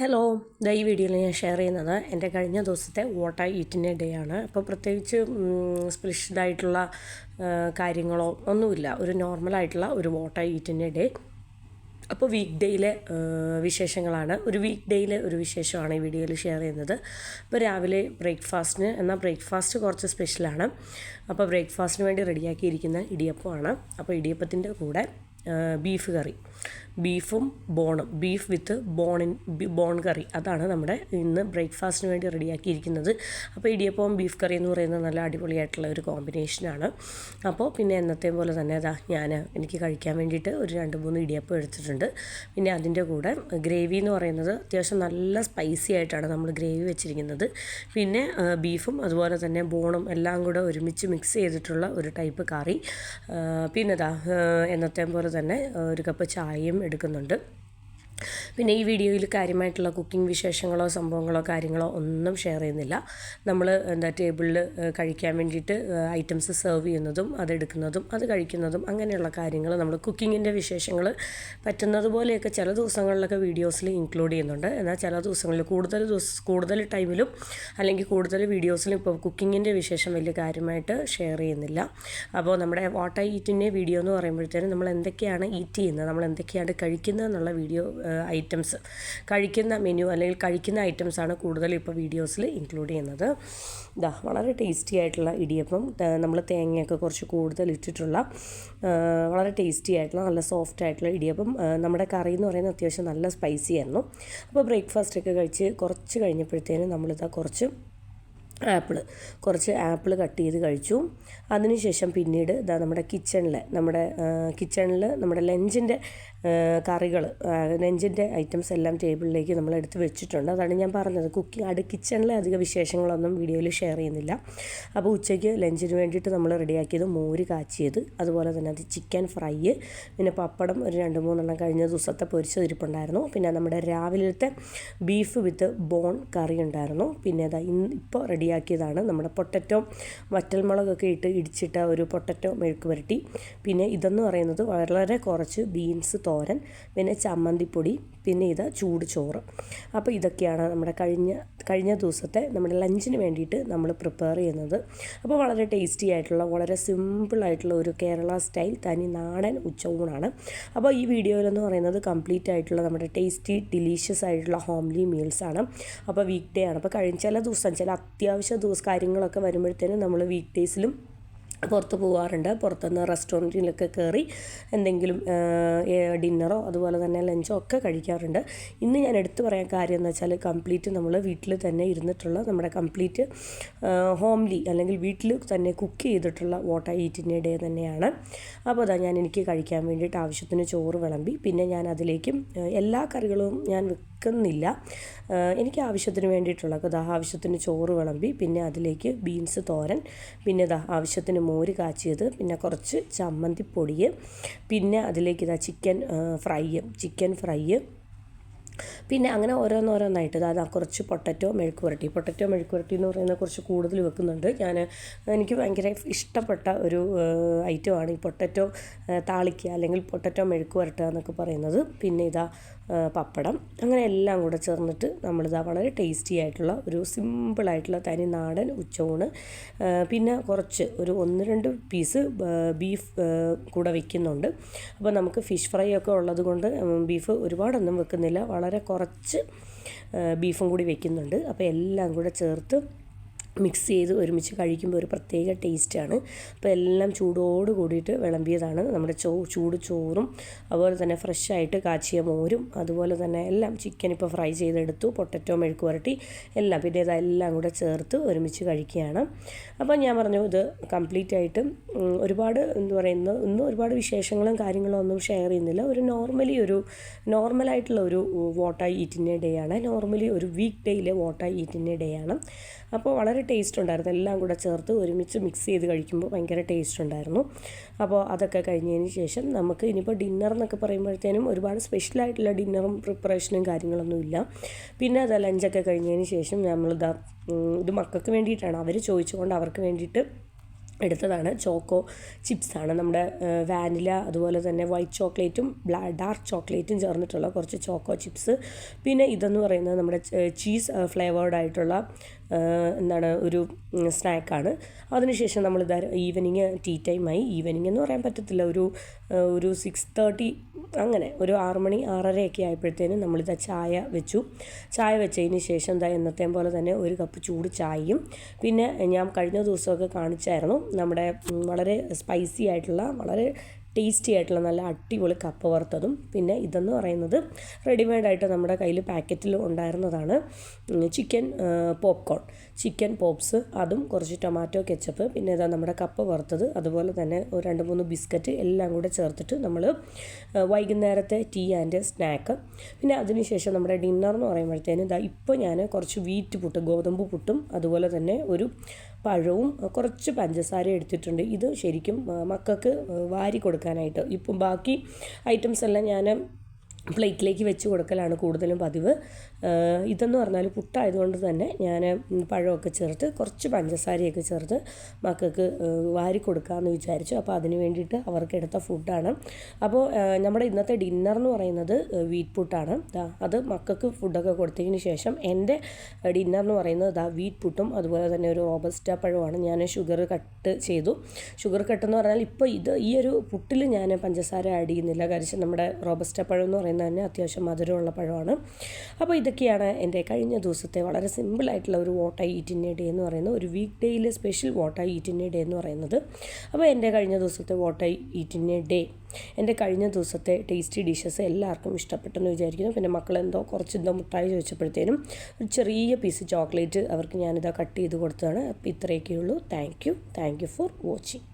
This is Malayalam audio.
ഹലോ, ഈ വീഡിയോയിൽ ഞാൻ ഷെയർ ചെയ്യുന്നത് എൻ്റെ കഴിഞ്ഞ ദിവസത്തെ വാട്ട് ഐ ഈറ്റിൻ്റെ ഡേ ആണ്. അപ്പോൾ പ്രത്യേകിച്ച് സ്പെഷ്യലായിട്ടുള്ള കാര്യങ്ങളോ ഒന്നുമില്ല, ഒരു നോർമലായിട്ടുള്ള ഒരു വാട്ട് ഐ ഈറ്റിൻ്റെ ഡേ. അപ്പോൾ വീക്ക് ഡേയിലെ വിശേഷങ്ങളാണ്, ഒരു വീക്ക് ഡേയിലെ ഒരു വിശേഷമാണ് ഈ വീഡിയോയിൽ ഷെയർ ചെയ്യുന്നത്. അപ്പോൾ രാവിലെ ബ്രേക്ക്ഫാസ്റ്റിന്, എന്നാൽ ബ്രേക്ക്ഫാസ്റ്റ് കുറച്ച് സ്പെഷ്യലാണ്. അപ്പോൾ ബ്രേക്ക്ഫാസ്റ്റിന് വേണ്ടി റെഡിയാക്കിയിരിക്കുന്ന ഇടിയപ്പമാണ്. അപ്പോൾ ഇടിയപ്പത്തിൻ്റെ കൂടെ ബീഫ് കറി, ബീഫും ബോണും, ബീഫ് വിത്ത് ബോൺ കറി, അതാണ് നമ്മുടെ ഇന്ന് ബ്രേക്ക്ഫാസ്റ്റിന് വേണ്ടി റെഡിയാക്കിയിരിക്കുന്നത്. അപ്പോൾ ഇടിയപ്പവും ബീഫ് കറി എന്ന് പറയുന്നത് നല്ല അടിപൊളിയായിട്ടുള്ള ഒരു കോമ്പിനേഷനാണ്. അപ്പോൾ പിന്നെ എന്നത്തെ പോലെ തന്നെ എനിക്ക് കഴിക്കാൻ വേണ്ടിയിട്ട് ഒരു 2-3 ഇടിയപ്പം എടുത്തിട്ടുണ്ട്. പിന്നെ അതിൻ്റെ കൂടെ ഗ്രേവി എന്ന് പറയുന്നത് അത്യാവശ്യം നല്ല സ്പൈസി ആയിട്ടാണ് നമ്മൾ ഗ്രേവി വെച്ചിരിക്കുന്നത്. പിന്നെ ബീഫും അതുപോലെ തന്നെ ബോണും എല്ലാം കൂടെ ഒരുമിച്ച് മിക്സ് ചെയ്തിട്ടുള്ള ഒരു ടൈപ്പ് കറി. പിന്നെ എന്നത്തെ പോലെ തന്നെ ഒരു കപ്പ് ചായയും എടുക്കുന്നുണ്ട്. പിന്നെ ഈ വീഡിയോയിൽ കാര്യമായിട്ടുള്ള കുക്കിംഗ് വിശേഷങ്ങളോ സംഭവങ്ങളോ കാര്യങ്ങളോ ഒന്നും ഷെയർ ചെയ്യുന്നില്ല. നമ്മൾ ടേബിളിൽ കഴിക്കാൻ വേണ്ടിയിട്ട് ഐറ്റംസ് സെർവ് ചെയ്യുന്നതും അതെടുക്കുന്നതും അത് കഴിക്കുന്നതും അങ്ങനെയുള്ള കാര്യങ്ങൾ, നമ്മൾ കുക്കിങ്ങിൻ്റെ വിശേഷങ്ങൾ പറ്റുന്നത് പോലെയൊക്കെ ചില ദിവസങ്ങളിലൊക്കെ വീഡിയോസിൽ ഇൻക്ലൂഡ് ചെയ്യുന്നുണ്ട്. എന്നാൽ ചില ദിവസങ്ങളിൽ കൂടുതൽ ടൈമിലും അല്ലെങ്കിൽ കൂടുതൽ വീഡിയോസിലും ഇപ്പോൾ കുക്കിങ്ങിൻ്റെ വിശേഷം വലിയ കാര്യമായിട്ട് ഷെയർ ചെയ്യുന്നില്ല. അപ്പോൾ നമ്മുടെ വാട്ട് ഐ ഈറ്റിൻ്റെ വീഡിയോ എന്ന് പറയുമ്പോഴത്തേനും നമ്മൾ എന്തൊക്കെയാണ് ഈറ്റ് ചെയ്യുന്നത്, നമ്മൾ എന്തൊക്കെയാണ് കഴിക്കുന്നത് എന്നുള്ള വീഡിയോ ഐറ്റംസ്, കഴിക്കുന്ന മെനു അല്ലെങ്കിൽ കഴിക്കുന്ന ഐറ്റംസാണ് കൂടുതൽ ഇപ്പോൾ വീഡിയോസിൽ ഇൻക്ലൂഡ് ചെയ്യുന്നത്. വളരെ ടേസ്റ്റി ആയിട്ടുള്ള ഇടിയപ്പം, നമ്മൾ തേങ്ങയൊക്കെ കുറച്ച് കൂടുതൽ ഇട്ടിട്ടുള്ള വളരെ ടേസ്റ്റി ആയിട്ടുള്ള നല്ല സോഫ്റ്റ് ആയിട്ടുള്ള ഇടിയപ്പം. നമ്മുടെ കറി എന്ന് പറയുന്നത് അത്യാവശ്യം നല്ല സ്പൈസി ആയിരുന്നു. അപ്പോൾ ബ്രേക്ക്ഫാസ്റ്റൊക്കെ കഴിച്ച് കുറച്ച് കഴിഞ്ഞപ്പോഴത്തേനും കുറച്ച് ആപ്പിൾ കട്ട് ചെയ്ത് കഴിച്ചു. അതിനുശേഷം പിന്നീട് നമ്മുടെ കിച്ചണിൽ നമ്മുടെ ലഞ്ചിൻ്റെ കറികൾ, ലഞ്ചിൻ്റെ ഐറ്റംസ് എല്ലാം ടേബിളിലേക്ക് നമ്മൾ എടുത്ത് വെച്ചിട്ടുണ്ട്. അതാണ് ഞാൻ പറഞ്ഞത്, കിച്ചണിലെ അധിക വിശേഷങ്ങളൊന്നും വീഡിയോയിൽ ഷെയർ ചെയ്യുന്നില്ല. അപ്പോൾ ഉച്ചയ്ക്ക് ലഞ്ചിന് വേണ്ടിയിട്ട് നമ്മൾ റെഡിയാക്കിയത് മോര് കാച്ചിയത്, അതുപോലെ തന്നെ അത് ചിക്കൻ ഫ്രൈ, പിന്നെ പപ്പടം ഒരു 2-3 കഴിഞ്ഞ ദിവസത്തെ പൊരിച്ചതിരിപ്പുണ്ടായിരുന്നു. പിന്നെ നമ്മുടെ രാവിലത്തെ ബീഫ് വിത്ത് ബോൺ കറി ഉണ്ടായിരുന്നു. പിന്നെ ഇപ്പോൾ റെഡിയാക്കിയതാണ് നമ്മുടെ പൊട്ടറ്റോ വറ്റൽമുളകൊക്കെ ഇടിച്ചിട്ട ഒരു പൊട്ടറ്റോ മെഴുക്ക് പുരട്ടി. പിന്നെ ഇതെന്ന് പറയുന്നത് വളരെ കുറച്ച് ബീൻസ് തോരൻ, പിന്നെ ചമ്മന്തിപ്പൊടി, പിന്നെ ചൂട് ചോറ്. അപ്പോൾ ഇതൊക്കെയാണ് നമ്മുടെ കഴിഞ്ഞ ദിവസത്തെ നമ്മുടെ ലഞ്ചിന് വേണ്ടിയിട്ട് നമ്മൾ പ്രിപ്പയർ ചെയ്യുന്നത്. അപ്പോൾ വളരെ ടേസ്റ്റി ആയിട്ടുള്ള, വളരെ സിമ്പിളായിട്ടുള്ള ഒരു കേരള സ്റ്റൈൽ തനി നാടൻ ഉച്ചയൂണാണ്. അപ്പോൾ ഈ വീഡിയോയിലെന്ന് പറയുന്നത് കംപ്ലീറ്റ് ആയിട്ടുള്ള നമ്മുടെ ടേസ്റ്റി ഡിലീഷ്യസ് ആയിട്ടുള്ള ഹോംലി മീൽസാണ്. അപ്പോൾ വീക്ക് ഡേ ആണ്. അപ്പോൾ ചില അത്യാവശ്യ കാര്യങ്ങളൊക്കെ വരുമ്പോഴത്തേനും നമ്മൾ വീക്ക് ഡേയ്സിലും പുറത്ത് പോകാറുണ്ട്. പുറത്തുനിന്ന് റെസ്റ്റോറൻറ്റിലൊക്കെ കയറി എന്തെങ്കിലും ഡിന്നറോ അതുപോലെ തന്നെ ലഞ്ചോ ഒക്കെ കഴിക്കാറുണ്ട്. ഇന്ന് ഞാൻ എടുത്തു പറയാൻ കാര്യം എന്ന് വെച്ചാൽ കംപ്ലീറ്റ് നമ്മൾ വീട്ടിൽ തന്നെ ഇരുന്നിട്ടുള്ള നമ്മുടെ കംപ്ലീറ്റ് ഹോംലി അല്ലെങ്കിൽ വീട്ടിൽ തന്നെ കുക്ക് ചെയ്തിട്ടുള്ള വാട്ട് ഐ ഈറ്റിൻ്റെ ഡേ തന്നെയാണ്. അപ്പോൾ എനിക്ക് കഴിക്കാൻ വേണ്ടിയിട്ട് ആവശ്യത്തിന് ചോറ് വിളമ്പി. പിന്നെ ഞാൻ അതിലേക്കും എല്ലാ കറികളും ഞാൻ വെക്കുന്നില്ല, എനിക്ക് ആവശ്യത്തിന് വേണ്ടിയിട്ടുള്ള ആവശ്യത്തിന് ചോറ് വിളമ്പി. പിന്നെ അതിലേക്ക് ബീൻസ് തോരൻ, പിന്നെ ആവശ്യത്തിന് മോര് കാച്ചിയത്, പിന്നെ കുറച്ച് ചമ്മന്തിപ്പൊടി, പിന്നെ അതിലേക്ക് ചിക്കൻ ഫ്രൈ, പിന്നെ അങ്ങനെ ഓരോന്നായിട്ട് കുറച്ച് പൊട്ടറ്റോ മെഴുക്ക് പുരട്ടി എന്ന് പറയുന്നത് കുറച്ച് കൂടുതൽ വെക്കുന്നുണ്ട് ഞാൻ. എനിക്ക് ഭയങ്കര ഇഷ്ടപ്പെട്ട ഒരു ഐറ്റമാണ് ഈ പൊട്ടറ്റോ താളിക്കുക അല്ലെങ്കിൽ പൊട്ടറ്റോ മെഴുക്ക് പുരട്ടുക എന്നൊക്കെ പറയുന്നത്. പിന്നെ പപ്പടം, അങ്ങനെ എല്ലാം കൂടെ ചേർന്നിട്ട് വളരെ ടേസ്റ്റി ആയിട്ടുള്ള ഒരു സിമ്പിളായിട്ടുള്ള തനി നാടൻ ഉച്ചയൂണ്. പിന്നെ ഒരു 1-2 പീസ് ബീഫ് കൂടെ വയ്ക്കുന്നുണ്ട്. അപ്പോൾ നമുക്ക് ഫിഷ് ഫ്രൈ ഒക്കെ ഉള്ളത് കൊണ്ട് ബീഫ് ഒരുപാടൊന്നും വെക്കുന്നില്ല, വളരെ കുറച്ച് ബീഫും കൂടി വയ്ക്കുന്നുണ്ട്. അപ്പോൾ എല്ലാം കൂടെ ചേർത്ത് മിക്സ് ചെയ്ത് ഒരുമിച്ച് കഴിക്കുമ്പോൾ ഒരു പ്രത്യേക ടേസ്റ്റാണ്. അപ്പോൾ എല്ലാം ചൂടോട് കൂടിയിട്ട് വിളമ്പിയതാണ്. നമ്മുടെ ചൂട് ചോറും അതുപോലെ തന്നെ ഫ്രഷായിട്ട് കാച്ചിയ മോരും, അതുപോലെ തന്നെ എല്ലാം ചിക്കൻ ഇപ്പോൾ ഫ്രൈ ചെയ്തെടുത്തു, പൊട്ടറ്റോ മെഴുക്ക് പുരട്ടി എല്ലാം, പിന്നെ ഇതെല്ലാം കൂടെ ചേർത്ത് ഒരുമിച്ച് കഴിക്കുകയാണ്. അപ്പോൾ ഞാൻ പറഞ്ഞു, ഇത് കംപ്ലീറ്റ് ആയിട്ട് ഇന്ന് ഒരുപാട് വിശേഷങ്ങളും കാര്യങ്ങളും ഒന്നും ഷെയർ ചെയ്യുന്നില്ല. നോർമലായിട്ടുള്ള ഒരു വാട്ട് ഐ ഈറ്റിൻ്റെ ഡേ ആണ്. നോർമലി ഒരു വീക്ക് ഡേയിലെ വാട്ട് ഐ ഈറ്റിൻ്റെ ഡേ ആണ്. അപ്പോൾ വളരെ ടേസ്റ്റ് ഉണ്ടായിരുന്നു, എല്ലാം കൂടെ ചേർത്ത് ഒരുമിച്ച് മിക്സ് ചെയ്ത് കഴിക്കുമ്പോൾ ഭയങ്കര ടേസ്റ്റ് ഉണ്ടായിരുന്നു. അപ്പോൾ അതൊക്കെ കഴിഞ്ഞതിന് ശേഷം നമുക്ക് ഇനിയിപ്പോൾ ഡിന്നർ എന്നൊക്കെ പറയുമ്പോഴത്തേനും ഒരുപാട് സ്പെഷ്യലായിട്ടുള്ള ഡിന്നറും പ്രിപ്പറേഷനും കാര്യങ്ങളൊന്നുമില്ല. പിന്നെ ലഞ്ചൊക്കെ കഴിഞ്ഞതിന് ശേഷം ഇത് മക്കൾക്ക് വേണ്ടിയിട്ടാണ്, അവർ ചോദിച്ചുകൊണ്ട് അവർക്ക് വേണ്ടിയിട്ട് എടുത്തതാണ്. ചോക്കോ ചിപ്സാണ്, നമ്മുടെ വാനില അതുപോലെ തന്നെ വൈറ്റ് ചോക്ലേറ്റും ഡാർക്ക് ചോക്ലേറ്റും ചേർന്നിട്ടുള്ള കുറച്ച് ചോക്കോ ചിപ്സ്. പിന്നെ ഇതെന്ന് പറയുന്നത് നമ്മുടെ ചീസ് ഫ്ലേവേർഡ് ആയിട്ടുള്ള എന്താണ് ഒരു സ്നാക്കാണ്. അതിനുശേഷം നമ്മളിത് ഈവനിങ് ടീ ടൈമായി. ഈവനിങ് എന്ന് പറയാൻ പറ്റത്തില്ല, ഒരു 6:30 അങ്ങനെ ഒരു 6 മണി 6:30 ആയപ്പോഴത്തേനും നമ്മളിത് ചായ വെച്ചു. ചായ വെച്ചതിന് ശേഷം എന്നത്തെയും പോലെ തന്നെ ഒരു കപ്പ് ചൂട് ചായയും, പിന്നെ ഞാൻ കഴിഞ്ഞ ദിവസമൊക്കെ കാണിച്ചായിരുന്നു നമ്മുടെ വളരെ സ്പൈസി ആയിട്ടുള്ള വളരെ ടേസ്റ്റി ആയിട്ടുള്ള നല്ല അടിപൊളി കപ്പ വറുത്തതും. പിന്നെ ഇതെന്ന് പറയുന്നത് റെഡിമെയ്ഡായിട്ട് നമ്മുടെ കയ്യിൽ പാക്കറ്റിൽ ഉണ്ടായിരുന്നതാണ്, ചിക്കൻ പോപ്കോൺ, ചിക്കൻ പോപ്സ്, അതും കുറച്ച് ടൊമാറ്റോ കെച്ചപ്പ്, പിന്നെ ഇതാ നമ്മുടെ കപ്പ വറുത്തത്, അതുപോലെ തന്നെ ഒരു 2-3 ബിസ്ക്കറ്റ് എല്ലാം കൂടെ ചേർത്തിട്ട് നമ്മൾ വൈകുന്നേരത്തെ ടീ ആൻഡ് സ്നാക്ക്. പിന്നെ അതിനുശേഷം നമ്മുടെ ഡിന്നർ എന്ന് പറയുമ്പോഴത്തേനും ഇതാ ഇപ്പോൾ ഞാൻ കുറച്ച് വീറ്റ് പുട്ട്, ഗോതമ്പ് പുട്ടും അതുപോലെ തന്നെ ഒരു പഴവും കുറച്ച് പഞ്ചസാര എടുത്തിട്ടുണ്ട്. ഇത് ശരിക്കും മക്കൾക്ക് വാരി കൊടുക്കാനായിട്ട്. ഇപ്പം ബാക്കി ഐറ്റംസ് എല്ലാം ഞാൻ പ്ലേറ്റിലേക്ക് വെച്ച് കൊടുക്കലാണ് കൂടുതലും പതിവ്. ഇതെന്ന് പറഞ്ഞാൽ പുട്ടായതുകൊണ്ട് തന്നെ ഞാൻ പഴമൊക്കെ ചേർത്ത് കുറച്ച് പഞ്ചസാരയൊക്കെ ചേർത്ത് മക്കൾക്ക് വാരി കൊടുക്കാമെന്ന് വിചാരിച്ചു. അപ്പോൾ അതിന് വേണ്ടിയിട്ട് അവർക്ക് എടുത്ത ഫുഡാണ്. അപ്പോൾ നമ്മുടെ ഇന്നത്തെ ഡിന്നർ എന്ന് പറയുന്നത് വീറ്റ് പുട്ടാണ്. അത് മക്കൾക്ക് ഫുഡൊക്കെ കൊടുത്തതിന് ശേഷം എൻ്റെ ഡിന്നർ എന്ന് പറയുന്നത് വീറ്റ് പുട്ടും അതുപോലെ തന്നെ ഒരു റോബസ്റ്റ പഴമാണ്. ഞാൻ ഷുഗർ കട്ട് ചെയ്തു. ഷുഗർ കട്ട് എന്ന് പറഞ്ഞാൽ ഇപ്പോൾ ഈ ഒരു പുട്ടിൽ ഞാൻ പഞ്ചസാര ആഡ് ചെയ്യുന്നില്ല, കാരണം നമ്മുടെ റോബസ്റ്റ പഴം എന്ന് പറയുന്നത് തന്നെ അത്യാവശ്യം മധുരമുള്ള പഴമാണ്. അപ്പോൾ ഇതൊക്കെയാണ് എൻ്റെ കഴിഞ്ഞ ദിവസത്തെ വളരെ സിമ്പിളായിട്ടുള്ള ഒരു what I eat in a day എന്ന് പറയുന്നത്, ഒരു വീക്ക് ഡേയിലെ special what I eat in a day എന്ന് പറയുന്നത്. അപ്പോൾ എൻ്റെ കഴിഞ്ഞ ദിവസത്തെ what I eat in a day, എൻ്റെ കഴിഞ്ഞ ദിവസത്തെ ടേസ്റ്റി ഡിഷസ് എല്ലാവർക്കും ഇഷ്ടപ്പെട്ടെന്ന് വിചാരിക്കുന്നു. പിന്നെ മക്കളെന്തോ കുറച്ചെന്തോ മുട്ടായി ചോദിച്ചപ്പോഴത്തേനും ഒരു ചെറിയ പീസ് ചോക്ലേറ്റ് അവർക്ക് ഞാനിതാ കട്ട് ചെയ്ത് കൊടുത്തതാണ്. അപ്പോൾ ഇത്രയൊക്കെയുള്ളൂ. Thank you for watching.